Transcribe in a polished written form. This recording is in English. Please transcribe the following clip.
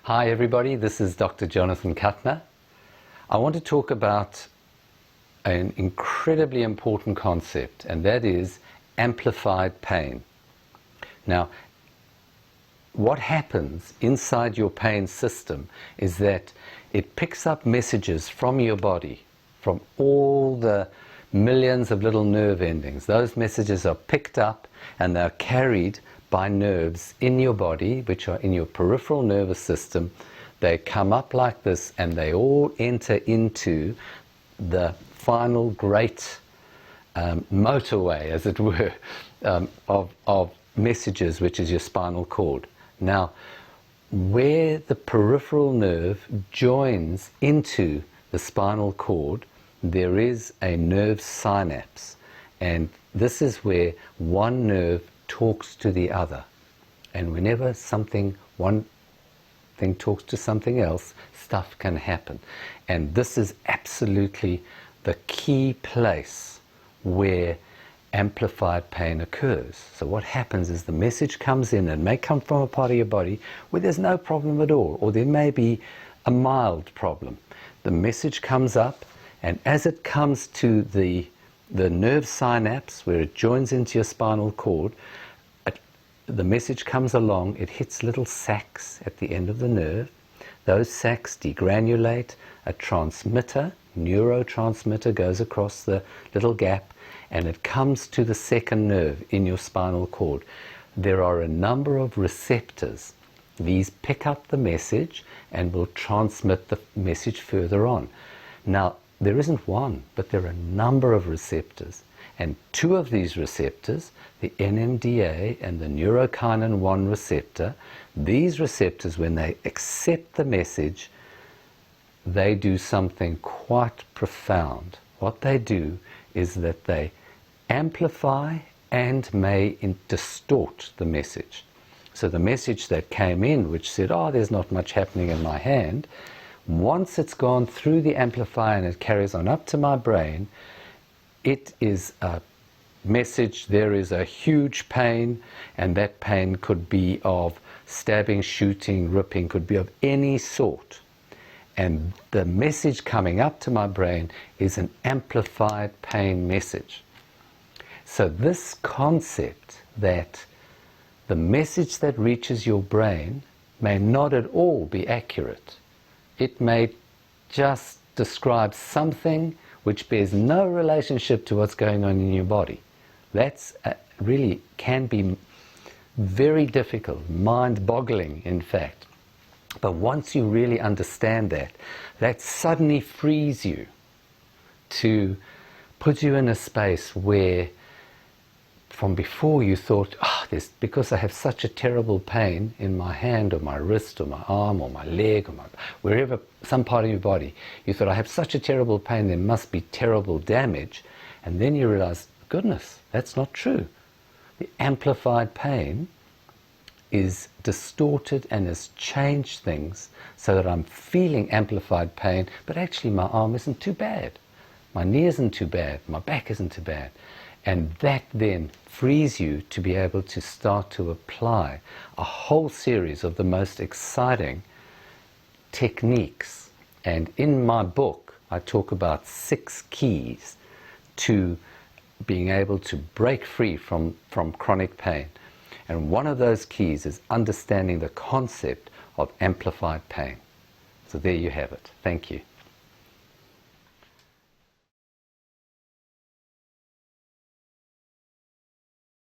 Hi everybody, this is Dr. Jonathan Kuttner. I want to talk about an incredibly important concept, and that is amplified pain. Now, what happens inside your pain system is that it picks up messages from your body, from all the millions of little nerve endings. Those messages are picked up and they're carried by nerves in your body, which are in your peripheral nervous system. They come up like this and they all enter into the final great motorway, as it were, of messages, which is your spinal cord. Now, where the peripheral nerve joins into the spinal cord, there is a nerve synapse, and this is where one nerve talks to the other. And whenever one thing talks to something else, stuff can happen. And this is absolutely the key place where amplified pain occurs. So what happens is the message comes in, and may come from a part of your body where there's no problem at all, or there may be a mild problem. The message comes up, and as it comes to the nerve synapse where it joins into your spinal cord, the message comes along, it hits little sacs at the end of the nerve. Those sacs degranulate, a transmitter, neurotransmitter, goes across the little gap, and it comes to the second nerve in your spinal cord. There are a number of receptors. These pick up the message and will transmit the message further on. Now, there isn't one, but there are a number of receptors. And two of these receptors, the NMDA and the neurokinin 1 receptor, these receptors, when they accept the message, they do something quite profound. What they do is that they amplify and may distort the message. So the message that came in, which said, oh, there's not much happening in my hand, once it's gone through the amplifier and it carries on up to my brain, it is a message, there is a huge pain, and that pain could be of stabbing, shooting, ripping, could be of any sort. And the message coming up to my brain is an amplified pain message. So this concept that the message that reaches your brain may not at all be accurate. It may just describe something which bears no relationship to what's going on in your body. That's really can be very difficult, mind-boggling in fact. But once you really understand that, that suddenly frees you to put you in a space where from before you thought, because I have such a terrible pain in my hand or my wrist or my arm or my leg or wherever, some part of your body, you thought, I have such a terrible pain, there must be terrible damage. And then you realize, goodness, that's not true. The amplified pain is distorted and has changed things so that I'm feeling amplified pain, but actually my arm isn't too bad. My knee isn't too bad. My back isn't too bad. And that then frees you to be able to start to apply a whole series of the most exciting techniques. And in my book, I talk about 6 keys to being able to break free from chronic pain. And one of those keys is understanding the concept of amplified pain. So there you have it. Thank you.